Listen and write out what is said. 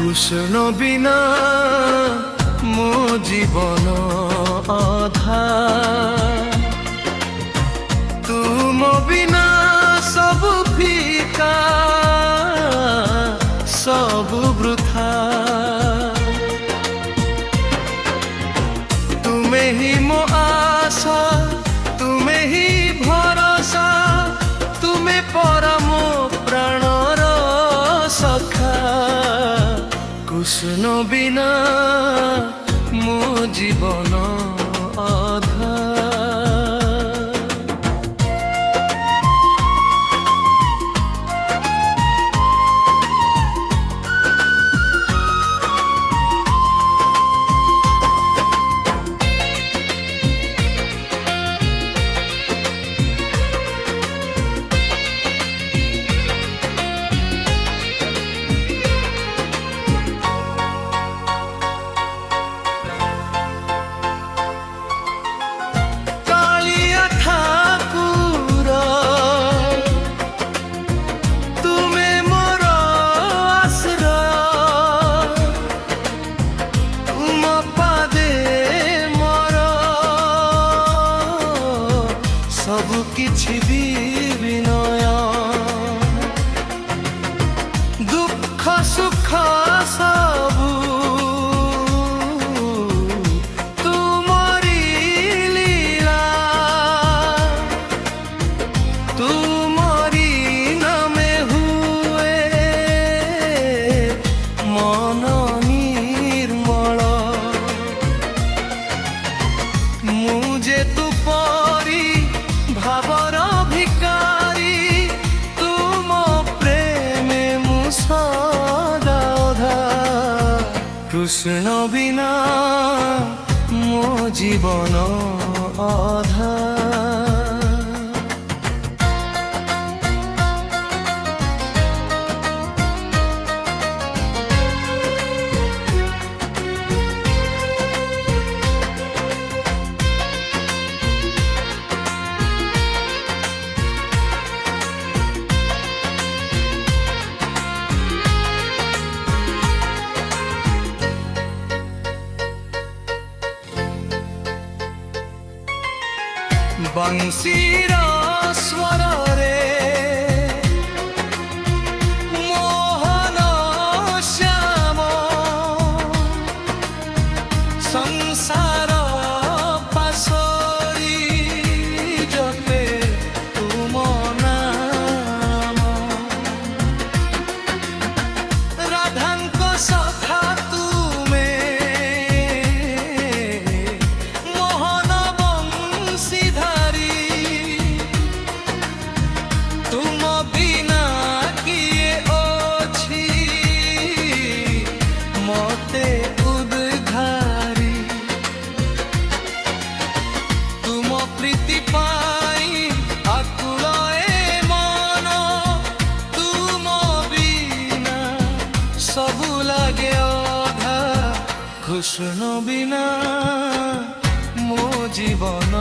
কৃষ্ণ বিনা মো জীবন অধা তুম বিনা সবু ফিকা সবু বৃথা তুমে হি মো আশা তুমে হি ভরসা তুমে পরম প্রাণর সখা কৃষ্ণ বিনা মো জীবন অধা सबु किछि विनय दुख सुख सबु तुमरी लीला तुमरी नामे हुए मन निर्मल मुझे तू परी भावर भिकारी तुम प्रेमे मु सदा कृष्ण बिना मो जीवन अधा बंशीर स्वर रे मोहन श्याम संसार पासरी जपे तुम नाम राधांक सखा तुमे मोहन तुम बिना किए अछि मते उद्धारी तुम प्रीति पाई आकुल ए मन तुम बिना सबु लागे अधा कृष्ण बिना मो जीवन